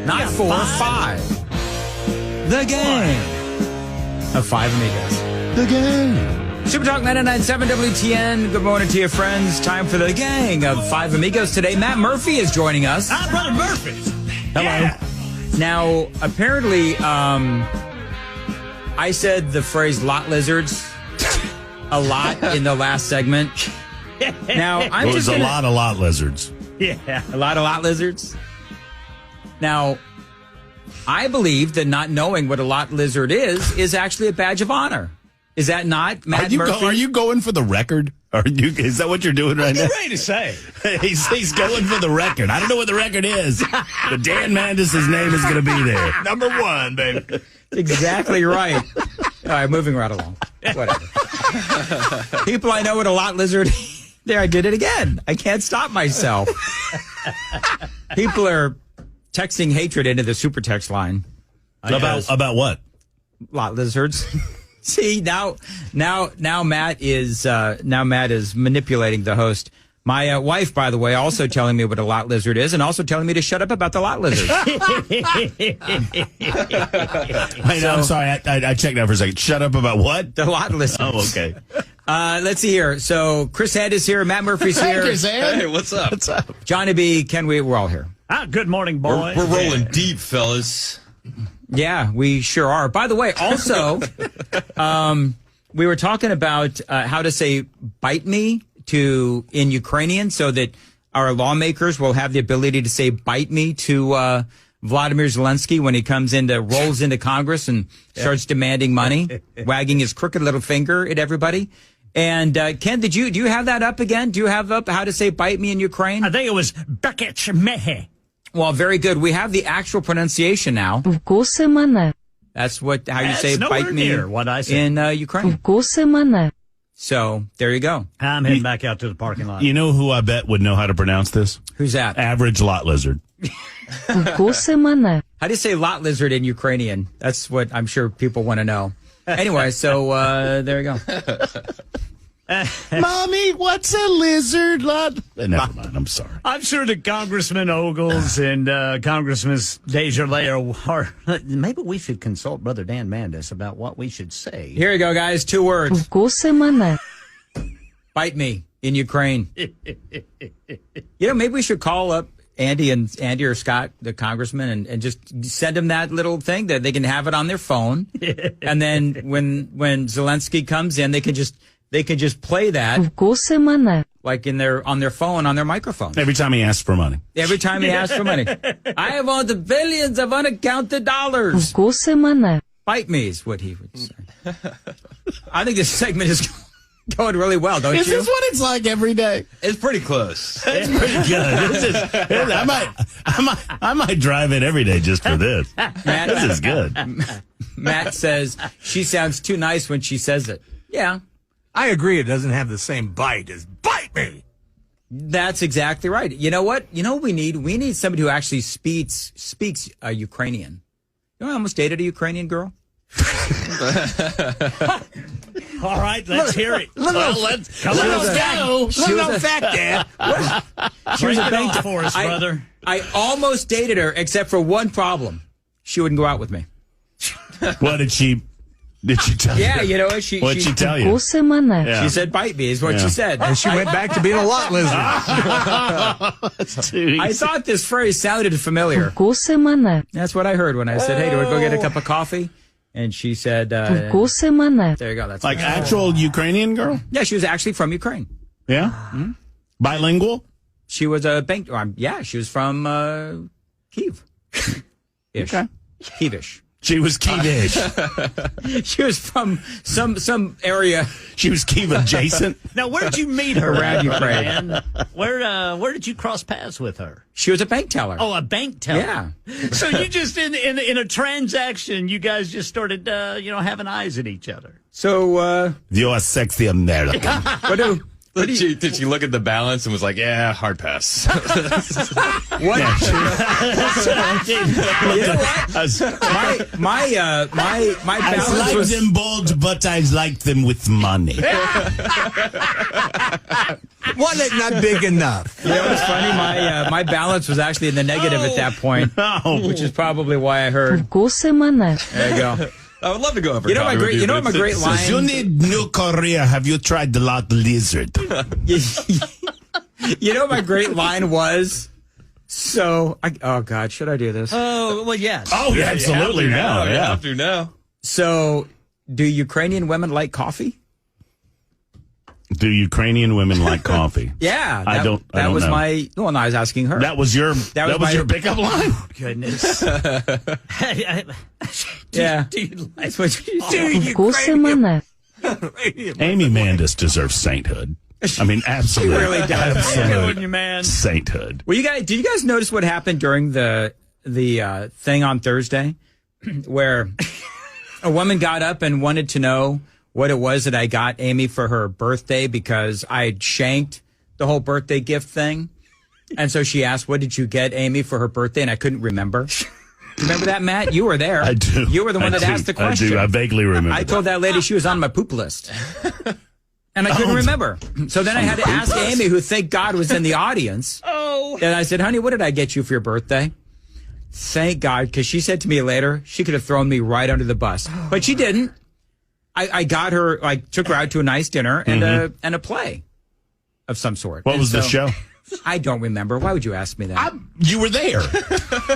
Not 4, 5. The gang of Five Amigos. The gang. Super Talk 99.7 WTN. Good morning to you, friends. Time for the gang of Five Amigos today. Matt Murphy is joining us. Hi, Brother Murphy. Hello. Yeah. Now, apparently, I said the phrase lot lizards a lot in the last segment. Now, I'm It was just a lot lizards. Yeah. A lot lizards. Now, I believe that not knowing what a lot lizard is actually a badge of honor. Is that not, Matt Murphy? Are you going for the record? Is that what you're doing right now? What are you ready to say? He's going for the record. I don't know what the record is, but Dan Mandis' name is going to be there. Number 1, baby. Exactly right. All right, moving right along. Whatever. People I know what a lot lizard. There, I did it again. I can't stop myself. People are texting hatred into the super text line. About what? Lot lizards. See, now Matt is manipulating the host. My wife, by the way, also telling me what a lot lizard is, and also telling me to shut up about the lot lizard. I know. I'm sorry. I checked out for a second. Shut up about what? The lot lizard. Oh, okay. Let's see here. So Chris Head is here. Matt Murphy's here. Hey, what's up? What's up? Johnny B, Ken, we're all here. Good morning, boys. We're rolling deep, fellas. Yeah, we sure are. By the way, also, we were talking about how to say "bite me" in Ukrainian, so that our lawmakers will have the ability to say "bite me" to Vladimir Zelensky when he rolls into Congress and starts demanding money, wagging his crooked little finger at everybody. And Ken, do you have that up again? Do you have up how to say "bite me" in Ukraine? I think it was Bekech Mehe. Well, very good. We have the actual pronunciation now. Вкуси мене. That's how you say That's "bite me" near what I said. in Ukraine. Вкуси мене. So there you go. I'm heading back out to the parking lot. You know who I bet would know how to pronounce this? Who's that? Average lot lizard. Вкуси мене. How do you say lot lizard in Ukrainian? That's what I'm sure people want to know. Anyway, so there you go. Mommy, what's a lizard lot? Never mind. I'm sorry. I'm sure that Congressman Ogles and Congressman Desjardins are. Maybe we should consult Brother Dan Mandis about what we should say. Here you go, guys. 2 words. Вкуси мене. Bite me in Ukraine. Maybe we should call up Andy or Scott, the congressman, and just send them that little thing that they can have it on their phone. And then when Zelensky comes in, they can just play that Вкуси мене. like on their phone, on their microphone. Every time he asks for money. Every time he asks for money. I want the billions of unaccounted dollars. Вкуси мене. Bite me is what he would say. I think this segment is going really well, don't Is you? this what it's like every day? It's pretty close. It's pretty good. I might drive in every day just for this. Matt, This is good. Matt says she sounds too nice when she says it. Yeah, I agree. It doesn't have the same bite as bite me. that's exactly right. You know what? You know what we need? We need somebody who actually speaks Ukrainian. You know, I almost dated a Ukrainian girl. All right, let's hear it. Let's Come on, go. Little fact, Dad. She was a Break it bank off for us, brother. I almost dated her, except for one problem. She wouldn't go out with me. What did she tell you? Yeah, you know what? What'd she tell you? Вкуси мене. Yeah. She said, "Bite me," is what she said. And she went back to being a lot lizard. I thought this phrase sounded familiar. Вкуси мене. That's what I heard when I said, "Hey, do we go get a cup of coffee?" And she said, Вкуси мене. "There you go." That's Like right. actual Ukrainian girl? Yeah, she was actually from Ukraine. Yeah? Mm-hmm. Bilingual? She was a bank. She was from Kiev. Ish. Okay. Kievish. She was Kievish. She was from some area. She was Kiev adjacent. Now, where did you meet her? Around Ukraine. Man? Where did you cross paths with her? She was a bank teller. Oh, a bank teller. Yeah. So you just in a transaction, you guys just started having eyes at each other. So You're a sexy American. what do Did she look at the balance and was like, yeah, hard pass? what? You know what? My I balance like was them bold, but I like them with money. Wasn't it not big enough? You know, it's funny. My balance was actually in the negative at that point, which is probably why I heard. Por semana. There you go. I would love to go over. You know my great. You know what my great line. You need New Korea. Have you tried the lot lizard? You know what my great line was. So, oh God, should I do this? Oh, well, yes. Oh, yeah, absolutely. Now, You yeah. have to now. So, do Ukrainian women like coffee? Do Ukrainian women like coffee? Yeah, I don't That was know. my. Well, no, I was asking her. That was your. That was your pickup line. Goodness. Yeah, Do you like that's what you Por semana. Amy Mandis deserves sainthood. I mean, absolutely. really does. Absolute you, man? sainthood. Well, did you guys notice what happened during the thing on Thursday, where a woman got up and wanted to know what it was that I got Amy for her birthday because I had shanked the whole birthday gift thing, and so she asked, "What did you get Amy for her birthday?" And I couldn't remember. Remember that, Matt? You were there. I do. You were the one that asked the question. I do. I vaguely remember. I told that lady she was on my poop list. And I couldn't remember. So then I had to ask Amy, who thank God was in the audience. Oh. And I said, honey, what did I get you for your birthday? Thank God, because she said to me later, she could have thrown me right under the bus. But she didn't. I got her, took her out to a nice dinner and a play of some sort. What was the show? I don't remember. Why would you ask me that? You were there.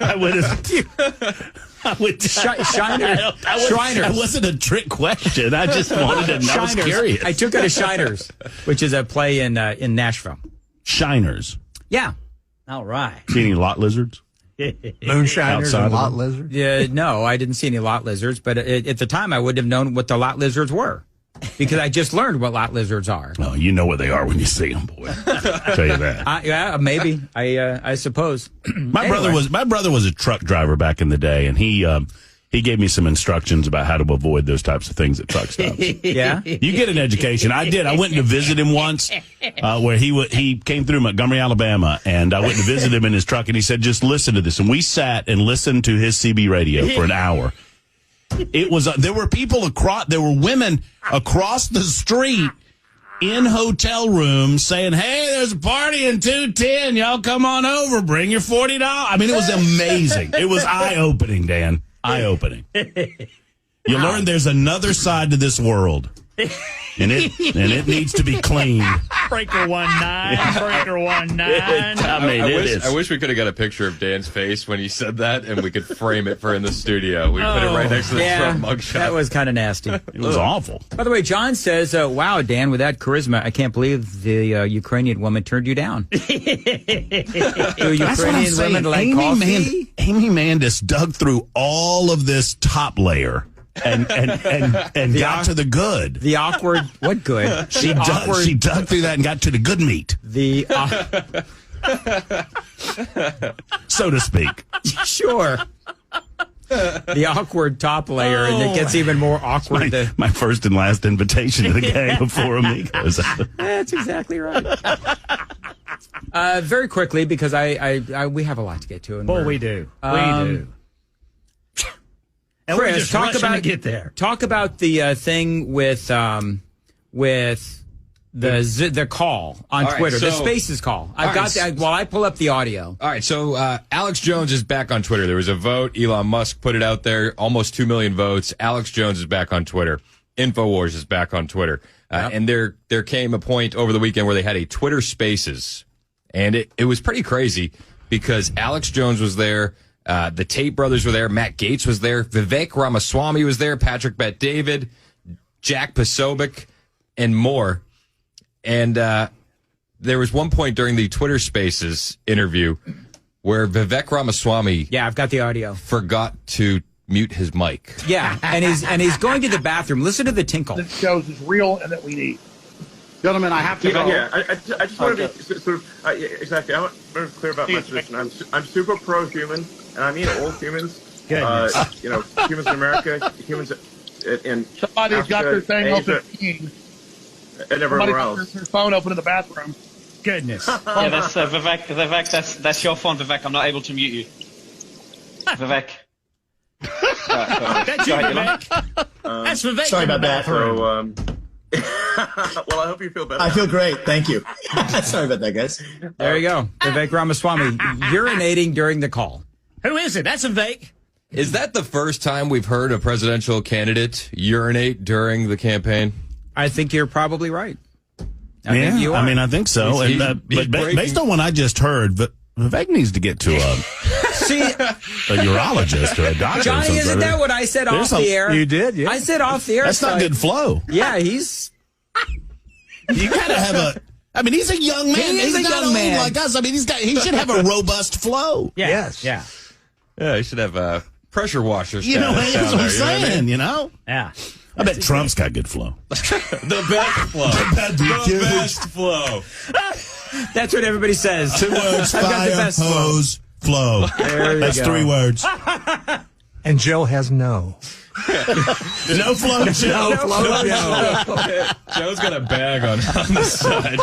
I would have. Shriners. That wasn't a trick question. I just wanted to know. I was curious. I took her to Shiners, which is a play in Nashville. Shiners. Yeah. All right. See any lot lizards? Moonshiners Outside and of lot them? lizards. Yeah, no, I didn't see any lot lizards, but at the time I wouldn't have known what the lot lizards were because I just learned what lot lizards are. Oh, you know what they are when you see them, boy. I'll tell you that. Yeah, maybe. I suppose. My brother was a truck driver back in the day, and he gave me some instructions about how to avoid those types of things at truck stops. Yeah. You get an education. I did. I went to visit him once, where he came through Montgomery, Alabama, and I went to visit him in his truck, and he said, "Just listen to this." And we sat and listened to his CB radio for an hour. It was there were women across the street in hotel rooms saying, "Hey, there's a party in 210. Y'all come on over. Bring your $40." I mean, it was amazing. It was eye-opening, Dan. Eye-opening. You learn there's another side to this world, and it needs to be cleaned. Breaker 19. Breaker 19. I mean, I wish we could have got a picture of Dan's face when he said that, and we could frame it for in the studio. We put it right next to the Trump mugshot. That was kind of nasty. It was awful. By the way, John says, wow, Dan, with that charisma, I can't believe the Ukrainian woman turned you down. Do Ukrainian women like coffee? Amy Mandis dug through all of this top layer and got to the good. The awkward, what good? She dug through that and got to the good meat, so to speak. Sure. The awkward top layer, and it gets even more awkward. My first and last invitation to the gang before Amigos. That's exactly right. Very quickly, because we have a lot to get to. And we do. We do. And Chris, we're just rushing to get there. Talk about the thing with the call on Twitter, the Spaces call. I've got that while I pull up the audio. All right, so Alex Jones is back on Twitter. There was a vote. Elon Musk put it out there. Almost 2 million votes. Alex Jones is back on Twitter. InfoWars is back on Twitter. And there came a point over the weekend where they had a Twitter Spaces. And it was pretty crazy because Alex Jones was there. The Tate brothers were there. Matt Gaetz was there. Vivek Ramaswamy was there. Patrick Bet-David, Jack Posobiec, and more. And there was one point during the Twitter Spaces interview where Vivek Ramaswamy, I've got the audio, forgot to mute his mic. Yeah, and he's going to the bathroom. Listen to the tinkle. That shows is real and that we need. Gentlemen, I have to go. Yeah, I just want to be sort of exactly. I want to be clear about my position. I'm super pro-human, and I mean all humans. Humans in America, humans in somebody's Africa, got their thing Asia, open, and everywhere else. Somebody's got their phone open in the bathroom. Goodness. Yeah, that's Vivek. Vivek, that's your phone, Vivek. I'm not able to mute you. Vivek. That's you, Vivek. That's Vivek. Sorry about that. So, Well, I hope you feel better. I feel great. Thank you. Sorry about that, guys. There you go. Vivek Ramaswamy urinating during the call. Who is it? That's Vivek. Is that the first time we've heard a presidential candidate urinate during the campaign? I think you're probably right. I Yeah, think you are. I mean, I think so. He's But breaking- based on what I just heard, Vivek needs to get to a urologist or a doctor. Johnny, isn't that what I said off the air? You did, yeah. I said off the air. That's not good flow. Yeah, he's... You gotta have a... I mean, he's a young man. He's a not young old man. like us. I mean, he should have a robust flow. Yeah. Yes. Yeah. Yeah, you should have pressure washers. You know, down that's what I'm there, you know what I mean? saying, you know? Yeah. I bet Trump's got good flow. The best flow. The best flow. That's what everybody says. 2 words, I've got the fire, best flow. hose, flow. There you That's go. 3 words. And Joe has no. No flow, Joe. Joe's got a bag on the side.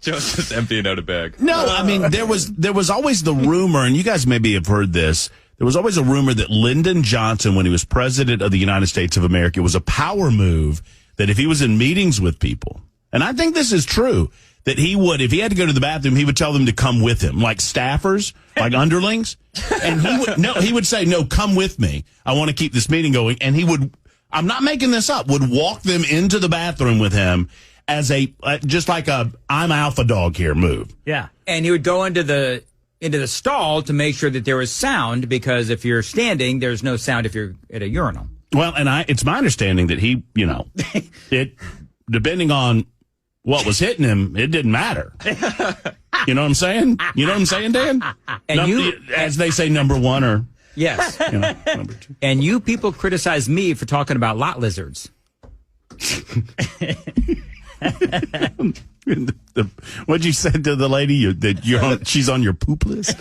Joe's just emptying out a bag. No, I mean, there was always the rumor, and you guys maybe have heard this, there was always a rumor that Lyndon Johnson, when he was president of the United States of America, was a power move that if he was in meetings with people, and I think this is true, that he would, if he had to go to the bathroom, he would tell them to come with him, like staffers, like underlings. And he would say, no, come with me. I want to keep this meeting going. And he would, I'm not making this up, would walk them into the bathroom with him as just like a I'm alpha dog here move. Yeah. And he would go into the stall to make sure that there was sound, because if you're standing, there's no sound if you're at a urinal. Well, and it's my understanding that he, depending on what was hitting him, it didn't matter. You know what I'm saying? You know what I'm saying, Dan? And as they say, number one or yes. number 2. And you people criticize me for talking about lot lizards. What'd you say to the lady that she's on your poop list?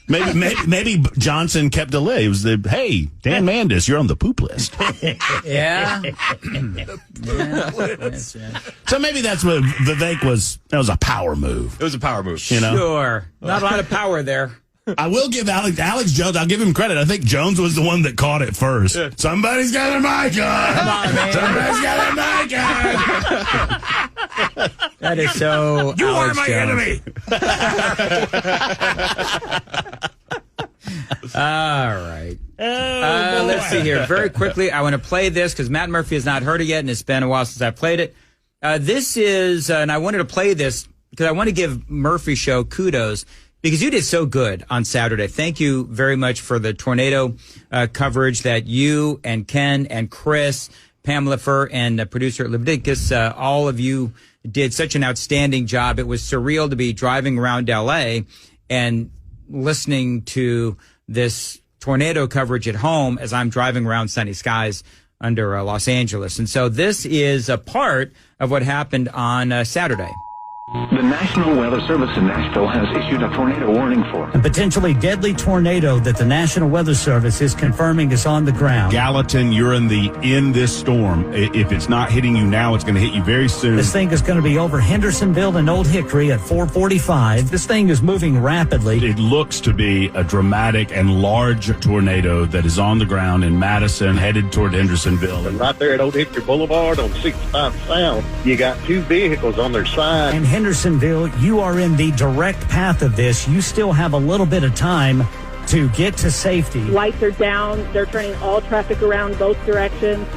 Maybe Johnson kept a list. It was hey, Dan Mandis, you're on the poop list. Yeah. So maybe that's what Vivek was. That was a power move. It was a power move. You know? Sure. Not a lot of power there. I will give Alex Jones. I'll give him credit. I think Jones was the one that caught it first. Yeah. Somebody's got a mic on. Come on, man. Somebody's got a mic on. That is so. You Alex are my Jones. enemy. All right. Let's see here. Very quickly, I want to play this because Matt Murphy has not heard it yet, and it's been a while since I played it. This is, and I wanted to play this because I want to give Murphy Show kudos because you did so good on Saturday. Thank you very much for the tornado coverage that you and Ken and Chris, Pamela Furr, and producer Leviticus, all of you did such an outstanding job. It was surreal to be driving around L.A. and listening to this tornado coverage at home as I'm driving around sunny skies under Los Angeles. And so this is a part of what happened on Saturday. The National Weather Service in Nashville has issued a tornado warning for A potentially deadly tornado that the National Weather Service is confirming is on the ground. Gallatin, you're in this storm. If it's not hitting you now, it's going to hit you very soon. This thing is going to be over Hendersonville and Old Hickory at 4:45. This thing is moving rapidly. It looks to be a dramatic and large tornado that is on the ground in Madison, headed toward Hendersonville. And right there at Old Hickory Boulevard on 65 South, you got 2 vehicles on their side. In Hendersonville, you are in the direct path of this. You still have a little bit of time to get to safety. Lights are down. They're turning all traffic around both directions.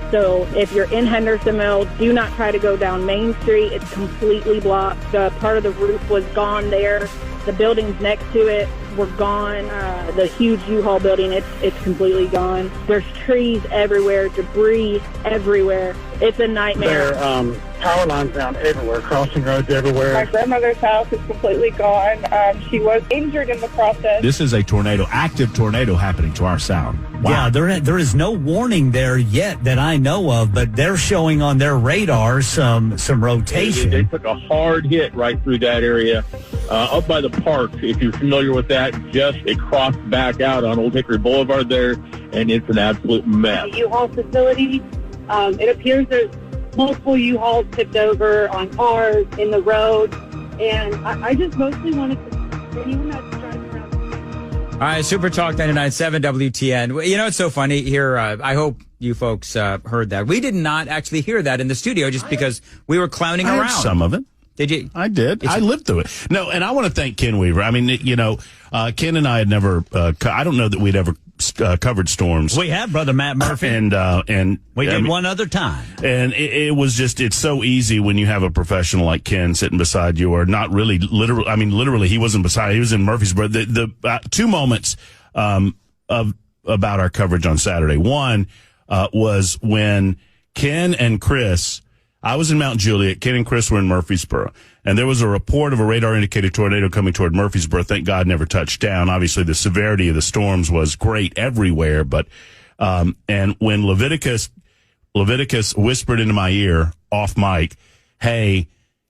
So if you're in Hendersonville, do not try to go down Main Street. It's completely blocked. Part of the roof was gone there. The buildings next to it were gone. The huge U-Haul building, it's completely gone. There's trees everywhere, debris everywhere. It's a nightmare. There are power lines down everywhere, crossing roads everywhere. My grandmother's house is completely gone. She was injured in the process. This is a tornado, active tornado happening to our sound. Wow. Yeah, there is no warning there yet that I know of, but they're showing on their radar some rotation. They took a hard hit right through that area. Up by the park, if you're familiar with that, it crossed back out on Old Hickory Boulevard there, and it's an absolute mess. The U-Haul facility, it appears there's multiple U-Hauls tipped over on cars, in the road, and I just mostly wanted to anyone that's driving around. right, Super Talk 99.7 WTN. Well, you know, it's so funny here. I hope you folks heard that. We did not actually hear that in the studio just because we were clowning I around. heard some of it. Did you? I did. I lived through it. No, and I want to thank Ken Weaver. I mean, you know, Ken and I had never, I don't know that we'd ever covered storms. We have, Brother Matt Murphy. And we did one other time. And it was just, it's so easy when you have a professional like Ken sitting beside you, or not really literally, I mean, literally, he wasn't beside, he was in Murfreesboro. The two moments about our coverage on Saturday. One was when Ken and Chris, I was in Mount Juliet, Ken and Chris were in Murfreesboro, and there was a report of a radar-indicated tornado coming toward Murfreesboro. Thank God never touched down. Obviously, the severity of the storms was great everywhere, but and when Leviticus whispered into my ear off mic, hey,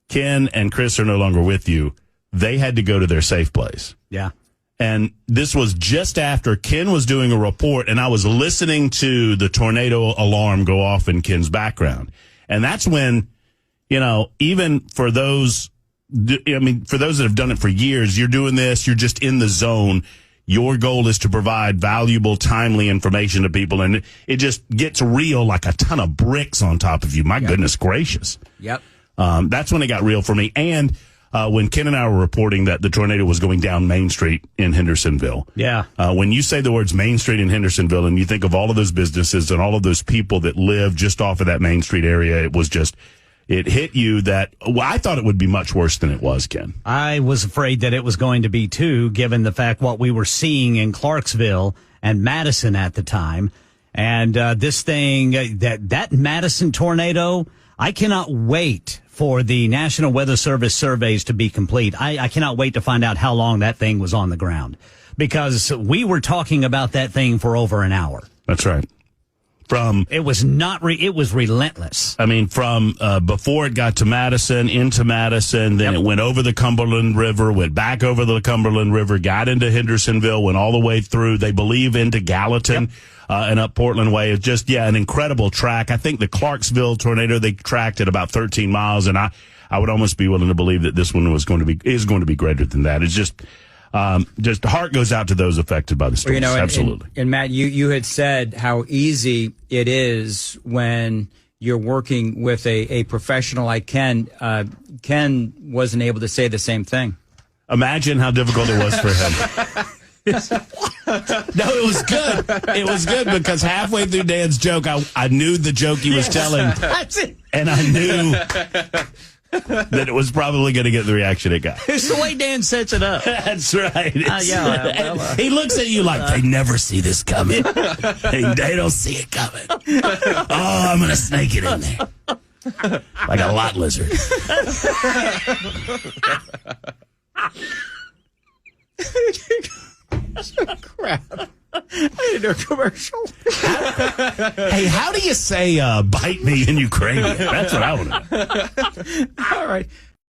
Ken and Chris are no longer with you, they had to go to their safe place. Yeah. And this was just after Ken was doing a report, and I was listening to the tornado alarm go off in Ken's background. And that's when, you know, even for those, I mean, for those that have done it for years, you're doing this, you're just in the zone. Your goal is to provide valuable, timely information to people, and it just gets real like a ton of bricks on top of you. My goodness gracious. Yep. That's when it got real for me. And when Ken and I were reporting that the tornado was going down Main Street in Hendersonville. Yeah. When you say the words Main Street in Hendersonville and you think of all of those businesses and all of those people that live just off of that Main Street area, it was just, it hit you that, well, I thought it would be much worse than it was, Ken. I was afraid that it was going to be too, given the fact what we were seeing in Clarksville and Madison at the time. And this thing, that Madison tornado, I cannot wait for the National Weather Service surveys to be complete. I cannot wait to find out how long that thing was on the ground, because we were talking about that thing for over an hour. That's right. It was it was relentless. I mean, from before it got to Madison, into Madison, then it went over the Cumberland River, went back over the Cumberland River, got into Hendersonville, went all the way through, they believe, into Gallatin. And up Portland Way. It's just, an incredible track. I think the Clarksville tornado, they tracked at about 13 miles, and I would almost be willing to believe that this one is going to be greater than that. It's just heart goes out to those affected by the storms. Well, Absolutely. And Matt, you had said how easy it is when you're working with a professional like Ken. Ken wasn't able to say the same thing. Imagine how difficult it was for him. No, it was good. It was good because halfway through Dan's joke, I knew the joke he was telling, and I knew that it was probably going to get the reaction it got. It's the way Dan sets it up. That's right. He looks at you like, they never see this coming. They don't see it coming. Oh, I'm going to snake it in there. Like a lot lizard. Crap. I need to do a commercial. Hey, how do you say bite me in Ukrainian? That's what I want to know. All right.